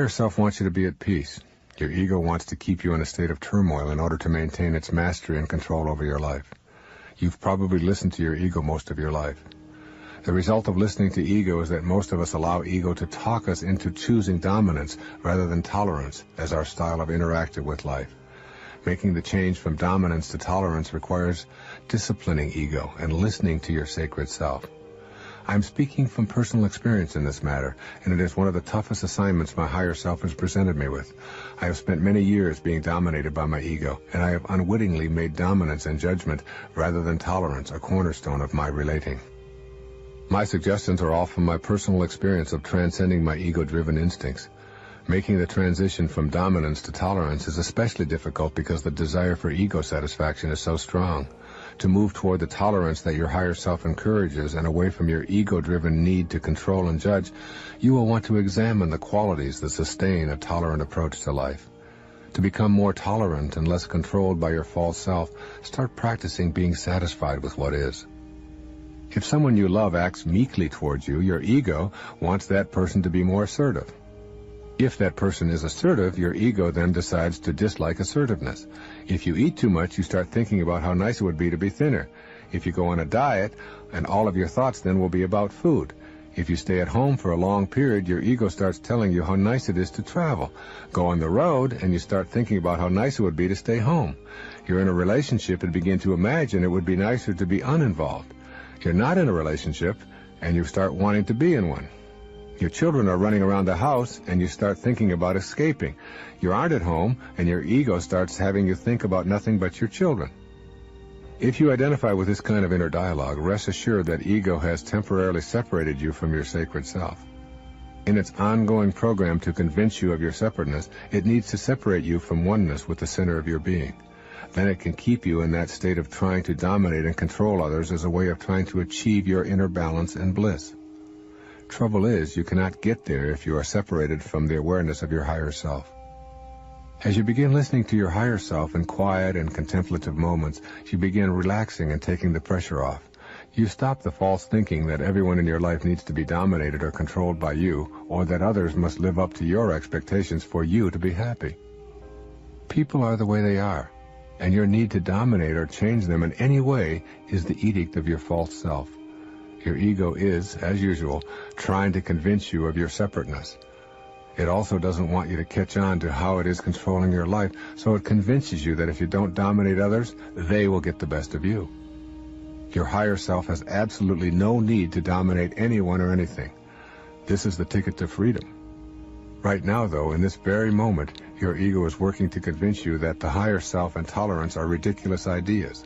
higher self wants you to be at peace. Your ego wants to keep you in a state of turmoil in order to maintain its mastery and control over your life. You've probably listened to your ego most of your life. The result of listening to ego is that most of us allow ego to talk us into choosing dominance rather than tolerance as our style of interacting with life. Making the change from dominance to tolerance requires disciplining ego and listening to your sacred self. I'm speaking from personal experience in this matter, and it is one of the toughest assignments my higher self has presented me with. I have spent many years being dominated by my ego, and I have unwittingly made dominance and judgment rather than tolerance a cornerstone of my relating. My suggestions are all from my personal experience of transcending my ego-driven instincts. Making the transition from dominance to tolerance is especially difficult because the desire for ego satisfaction is so strong. To move toward the tolerance that your higher self encourages and away from your ego-driven need to control and judge, you will want to examine the qualities that sustain a tolerant approach to life. To become more tolerant and less controlled by your false self, start practicing being satisfied with what is. If someone you love acts meekly towards you, your ego wants that person to be more assertive. If that person is assertive, your ego then decides to dislike assertiveness. If you eat too much, you start thinking about how nice it would be to be thinner. If you go on a diet, and all of your thoughts then will be about food. If you stay at home for a long period, your ego starts telling you how nice it is to travel. Go on the road, and you start thinking about how nice it would be to stay home. You're in a relationship and begin to imagine it would be nicer to be uninvolved. You're not in a relationship, and you start wanting to be in one. Your children are running around the house, and you start thinking about escaping. You aren't at home, and your ego starts having you think about nothing but your children. If you identify with this kind of inner dialogue, rest assured that ego has temporarily separated you from your sacred self. In its ongoing program to convince you of your separateness, it needs to separate you from oneness with the center of your being. Then it can keep you in that state of trying to dominate and control others as a way of trying to achieve your inner balance and bliss. Trouble is, you cannot get there if you are separated from the awareness of your higher self. As you begin listening to your higher self in quiet and contemplative moments, you begin relaxing and taking the pressure off. You stop the false thinking that everyone in your life needs to be dominated or controlled by you, or that others must live up to your expectations for you to be happy. People are the way they are, and your need to dominate or change them in any way is the edict of your false self. Your ego is, as usual, trying to convince you of your separateness. It also doesn't want you to catch on to how it is controlling your life, so it convinces you that if you don't dominate others, they will get the best of you. Your higher self has absolutely no need to dominate anyone or anything. This is the ticket to freedom. Right now, though, in this very moment, your ego is working to convince you that the higher self and tolerance are ridiculous ideas.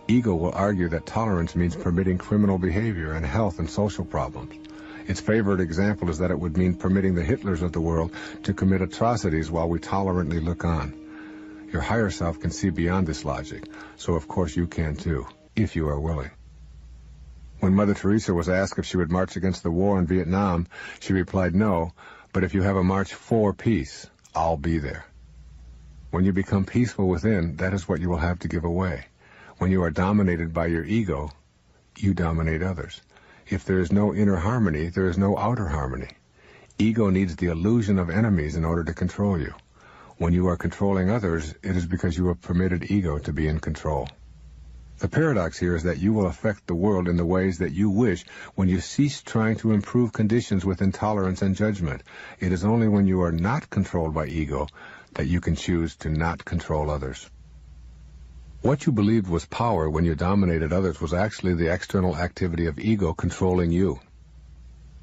Ego will argue that tolerance means permitting criminal behavior and health and social problems. Its favorite example is that it would mean permitting the Hitlers of the world to commit atrocities while we tolerantly look on. Your higher self can see beyond this logic, so of course you can too, if you are willing. When Mother Teresa was asked if she would march against the war in Vietnam, she replied, "No, but if you have a march for peace, I'll be there." When you become peaceful within, that is what you will have to give away. When you are dominated by your ego, you dominate others. If there is no inner harmony, there is no outer harmony. Ego needs the illusion of enemies in order to control you. When you are controlling others, it is because you have permitted ego to be in control. The paradox here is that you will affect the world in the ways that you wish when you cease trying to improve conditions with intolerance and judgment. It is only when you are not controlled by ego that you can choose to not control others. What you believed was power when you dominated others was actually the external activity of ego controlling you.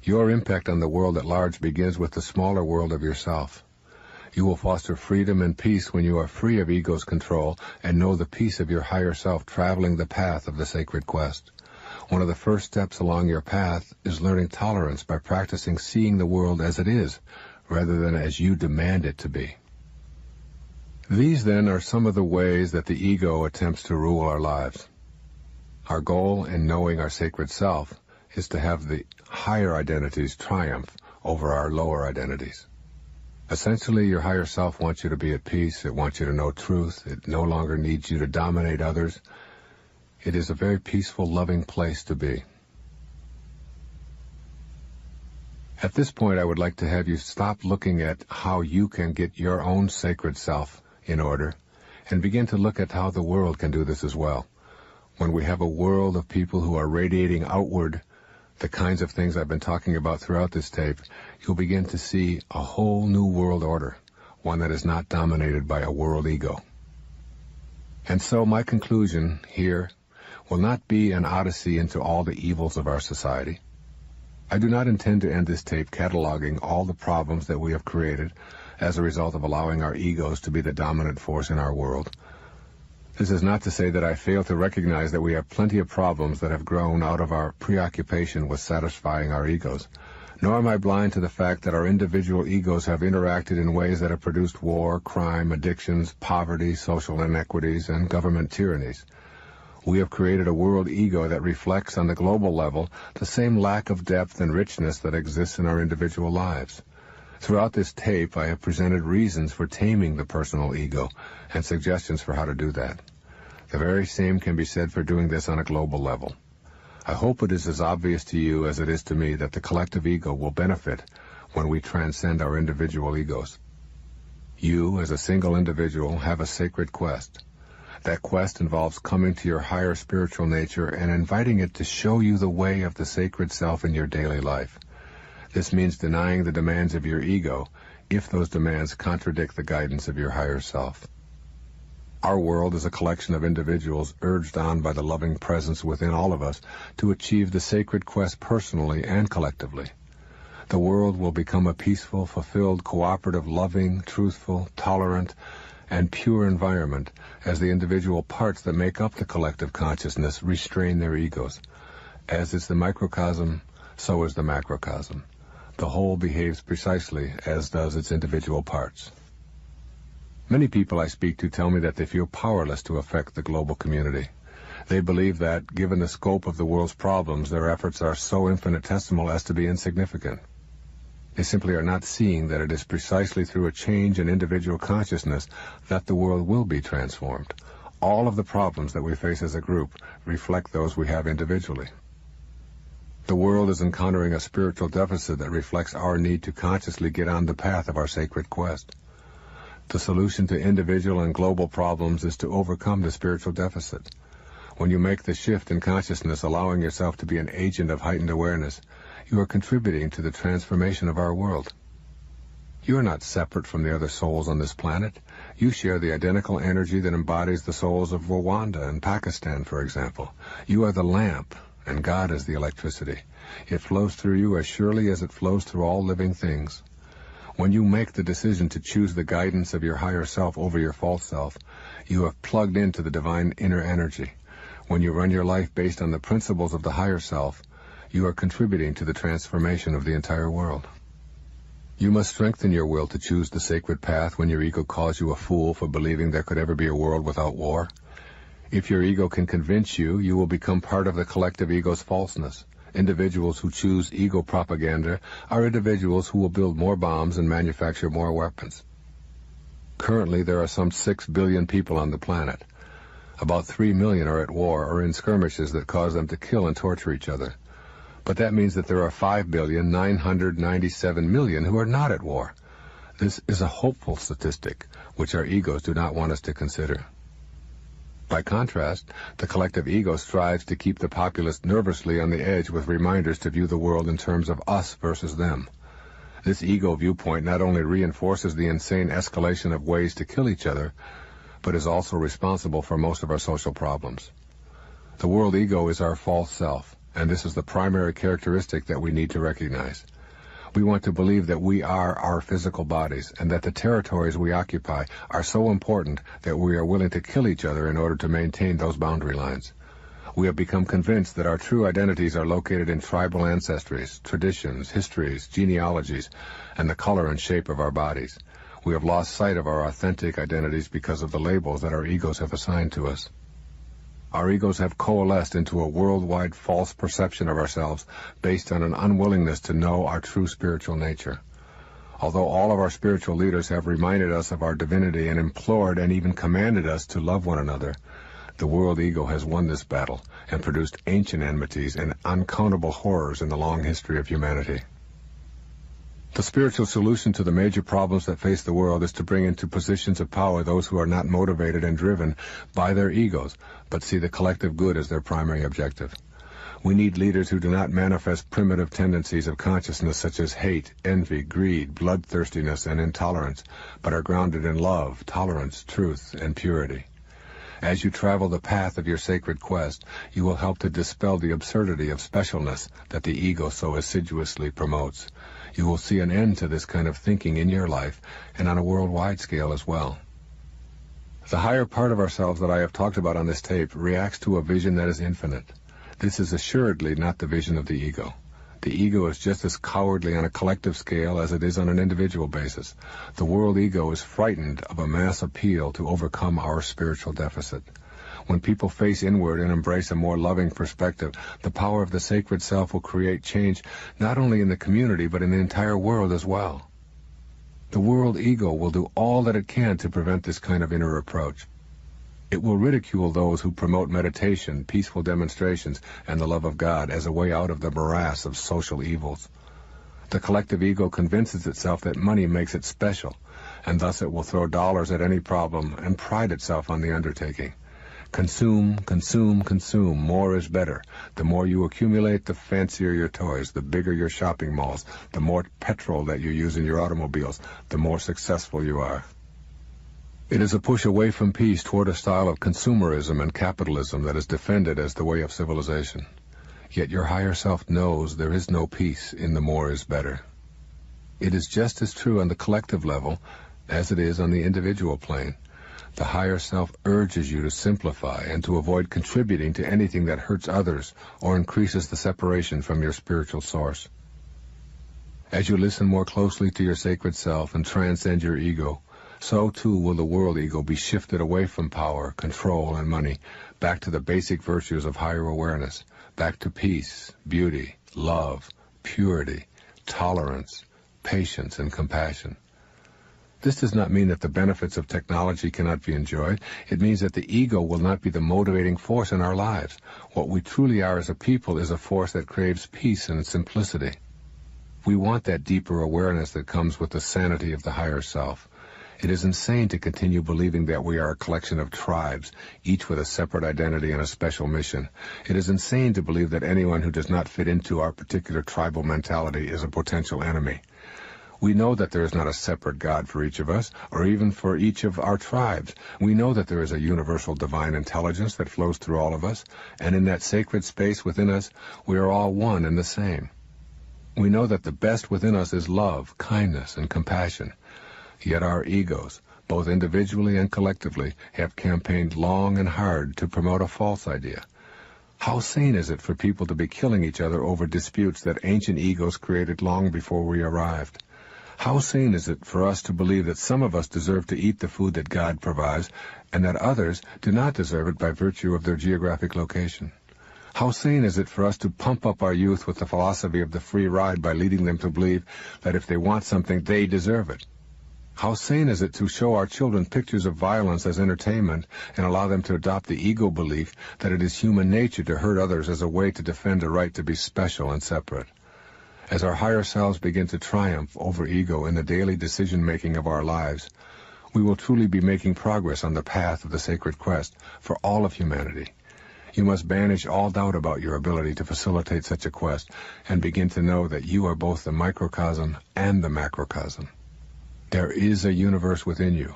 Your impact on the world at large begins with the smaller world of yourself. You will foster freedom and peace when you are free of ego's control and know the peace of your higher self traveling the path of the sacred quest. One of the first steps along your path is learning tolerance by practicing seeing the world as it is, rather than as you demand it to be. These, then, are some of the ways that the ego attempts to rule our lives. Our goal in knowing our sacred self is to have the higher identities triumph over our lower identities. Essentially, your higher self wants you to be at peace. It wants you to know truth. It no longer needs you to dominate others. It is a very peaceful, loving place to be. At this point, I would like to have you stop looking at how you can get your own sacred self in order and begin to look at how the world can do this as well. When we have a world of people who are radiating outward the kinds of things I've been talking about throughout this tape, you'll begin to see a whole new world order, one that is not dominated by a world ego. And so my conclusion here will not be an odyssey into all the evils of our society. I do not intend to end this tape cataloging all the problems that we have created as a result of allowing our egos to be the dominant force in our world. This is not to say that I fail to recognize that we have plenty of problems that have grown out of our preoccupation with satisfying our egos, nor am I blind to the fact that our individual egos have interacted in ways that have produced war, crime, addictions, poverty, social inequities, and government tyrannies. We have created a world ego that reflects on the global level the same lack of depth and richness that exists in our individual lives. Throughout this tape, I have presented reasons for taming the personal ego and suggestions for how to do that. The very same can be said for doing this on a global level. I hope it is as obvious to you as it is to me that the collective ego will benefit when we transcend our individual egos. You, as a single individual, have a sacred quest. That quest involves coming to your higher spiritual nature and inviting it to show you the way of the sacred self in your daily life. This means denying the demands of your ego if those demands contradict the guidance of your higher self. Our world is a collection of individuals urged on by the loving presence within all of us to achieve the sacred quest personally and collectively. The world will become a peaceful, fulfilled, cooperative, loving, truthful, tolerant, and pure environment as the individual parts that make up the collective consciousness restrain their egos. As is the microcosm, so is the macrocosm. The whole behaves precisely as does its individual parts. Many people I speak to tell me that they feel powerless to affect the global community. They believe that, given the scope of the world's problems, their efforts are so infinitesimal as to be insignificant. They simply are not seeing that it is precisely through a change in individual consciousness that the world will be transformed. All of the problems that we face as a group reflect those we have individually. The world is encountering a spiritual deficit that reflects our need to consciously get on the path of our sacred quest. The solution to individual and global problems is to overcome the spiritual deficit. When you make the shift in consciousness, allowing yourself to be an agent of heightened awareness, you are contributing to the transformation of our world. You are not separate from the other souls on this planet. You share the identical energy that embodies the souls of Rwanda and Pakistan, for example. You are the lamp, and God is the electricity. It flows through you as surely as it flows through all living things. When you make the decision to choose the guidance of your higher self over your false self, you have plugged into the divine inner energy. When you run your life based on the principles of the higher self, you are contributing to the transformation of the entire world. You must strengthen your will to choose the sacred path when your ego calls you a fool for believing there could ever be a world without war. If your ego can convince you, you will become part of the collective ego's falseness. Individuals who choose ego propaganda are individuals who will build more bombs and manufacture more weapons. Currently, there are some 6 billion people on the planet. About 3 million are at war or in skirmishes that cause them to kill and torture each other. But that means that there are 5,997,000,000 who are not at war. This is a hopeful statistic, which our egos do not want us to consider. By contrast, the collective ego strives to keep the populace nervously on the edge with reminders to view the world in terms of us versus them. This ego viewpoint not only reinforces the insane escalation of ways to kill each other, but is also responsible for most of our social problems. The world ego is our false self, and this is the primary characteristic that we need to recognize. We want to believe that we are our physical bodies, and that the territories we occupy are so important that we are willing to kill each other in order to maintain those boundary lines. We have become convinced that our true identities are located in tribal ancestries, traditions, histories, genealogies, and the color and shape of our bodies. We have lost sight of our authentic identities because of the labels that our egos have assigned to us. Our egos have coalesced into a worldwide false perception of ourselves based on an unwillingness to know our true spiritual nature. Although all of our spiritual leaders have reminded us of our divinity and implored and even commanded us to love one another, the world ego has won this battle and produced ancient enmities and uncountable horrors in the long history of humanity. The spiritual solution to the major problems that face the world is to bring into positions of power those who are not motivated and driven by their egos, but see the collective good as their primary objective. We need leaders who do not manifest primitive tendencies of consciousness such as hate, envy, greed, bloodthirstiness, and intolerance, but are grounded in love, tolerance, truth, and purity. As you travel the path of your sacred quest, you will help to dispel the absurdity of specialness that the ego so assiduously promotes. You will see an end to this kind of thinking in your life and on a worldwide scale as well. The higher part of ourselves that I have talked about on this tape reacts to a vision that is infinite. This is assuredly not the vision of the ego. The ego is just as cowardly on a collective scale as it is on an individual basis. The world ego is frightened of a mass appeal to overcome our spiritual deficit. When people face inward and embrace a more loving perspective, the power of the sacred self will create change not only in the community but in the entire world as well. The world ego will do all that it can to prevent this kind of inner approach. It will ridicule those who promote meditation, peaceful demonstrations, and the love of God as a way out of the morass of social evils. The collective ego convinces itself that money makes it special, and thus it will throw dollars at any problem and pride itself on the undertaking. Consume, consume, consume. More is better. The more you accumulate, the fancier your toys, the bigger your shopping malls, the more petrol that you use in your automobiles, the more successful you are. It is a push away from peace toward a style of consumerism and capitalism that is defended as the way of civilization. Yet your higher self knows there is no peace in the more is better. It is just as true on the collective level as it is on the individual plane. The higher self urges you to simplify and to avoid contributing to anything that hurts others or increases the separation from your spiritual source. As you listen more closely to your sacred self and transcend your ego, so too will the world ego be shifted away from power, control, and money, back to the basic virtues of higher awareness, back to peace, beauty, love, purity, tolerance, patience, and compassion. This does not mean that the benefits of technology cannot be enjoyed. It means that the ego will not be the motivating force in our lives. What we truly are as a people is a force that craves peace and simplicity. We want that deeper awareness that comes with the sanity of the higher self. It is insane to continue believing that we are a collection of tribes, each with a separate identity and a special mission. It is insane to believe that anyone who does not fit into our particular tribal mentality is a potential enemy. We know that there is not a separate God for each of us, or even for each of our tribes. We know that there is a universal divine intelligence that flows through all of us, and in that sacred space within us, we are all one and the same. We know that the best within us is love, kindness, and compassion. Yet our egos, both individually and collectively, have campaigned long and hard to promote a false idea. How sane is it for people to be killing each other over disputes that ancient egos created long before we arrived? How sane is it for us to believe that some of us deserve to eat the food that God provides, and that others do not deserve it by virtue of their geographic location? How sane is it for us to pump up our youth with the philosophy of the free ride by leading them to believe that if they want something, they deserve it? How sane is it to show our children pictures of violence as entertainment and allow them to adopt the ego belief that it is human nature to hurt others as a way to defend a right to be special and separate? As our higher selves begin to triumph over ego in the daily decision-making of our lives, we will truly be making progress on the path of the sacred quest for all of humanity. You must banish all doubt about your ability to facilitate such a quest and begin to know that you are both the microcosm and the macrocosm. There is a universe within you,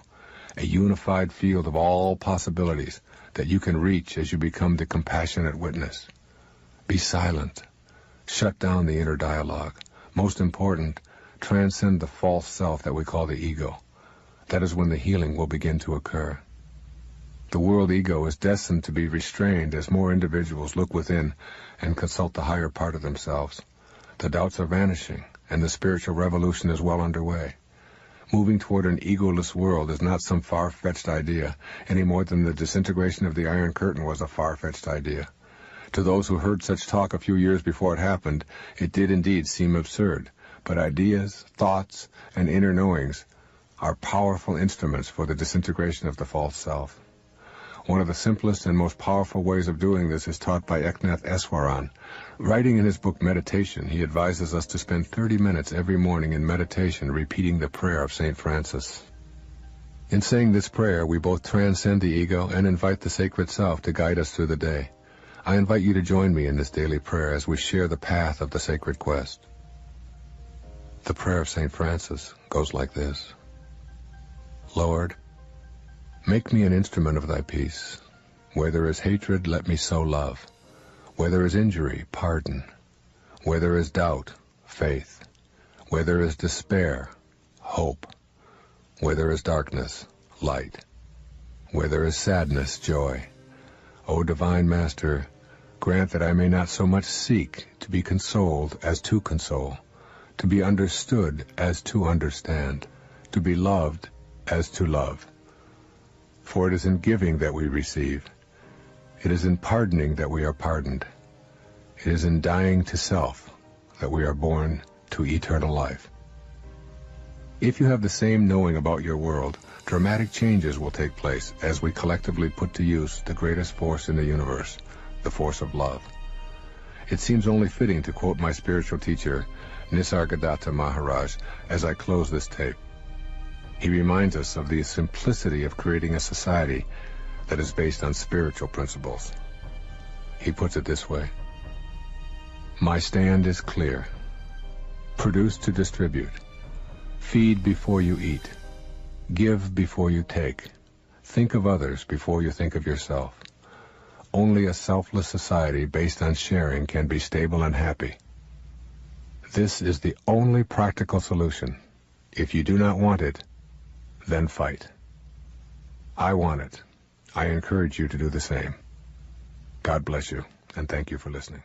a unified field of all possibilities that you can reach as you become the compassionate witness. Be silent. Shut down the inner dialogue. Most important, transcend the false self that we call the ego. That is when the healing will begin to occur. The world ego is destined to be restrained as more individuals look within and consult the higher part of themselves. The doubts are vanishing, and the spiritual revolution is well underway. Moving toward an egoless world is not some far-fetched idea, any more than the disintegration of the Iron Curtain was a far-fetched idea. To those who heard such talk a few years before it happened, it did indeed seem absurd, but ideas, thoughts, and inner knowings are powerful instruments for the disintegration of the false self. One of the simplest and most powerful ways of doing this is taught by Eknath Eswaran. Writing in his book Meditation, he advises us to spend 30 minutes every morning in meditation repeating the prayer of St. Francis. In saying this prayer, we both transcend the ego and invite the sacred self to guide us through the day. I invite you to join me in this daily prayer as we share the path of the sacred quest. The prayer of St. Francis goes like this. Lord, make me an instrument of thy peace. Where there is hatred, let me sow love. Where there is injury, pardon. Where there is doubt, faith. Where there is despair, hope. Where there is darkness, light. Where there is sadness, joy. O divine Master, grant that I may not so much seek to be consoled as to console, to be understood as to understand, to be loved as to love. For it is in giving that we receive. It is in pardoning that we are pardoned. It is in dying to self that we are born to eternal life. If you have the same knowing about your world, dramatic changes will take place as we collectively put to use the greatest force in the universe, the force of love. It seems only fitting to quote my spiritual teacher, Nisargadatta Maharaj, as I close this tape. He reminds us of the simplicity of creating a society that is based on spiritual principles. He puts it this way. My stand is clear. Produce to distribute. Feed before you eat. Give before you take. Think of others before you think of yourself. Only a selfless society based on sharing can be stable and happy. This is the only practical solution. If you do not want it, then fight. I want it. I encourage you to do the same. God bless you, and thank you for listening.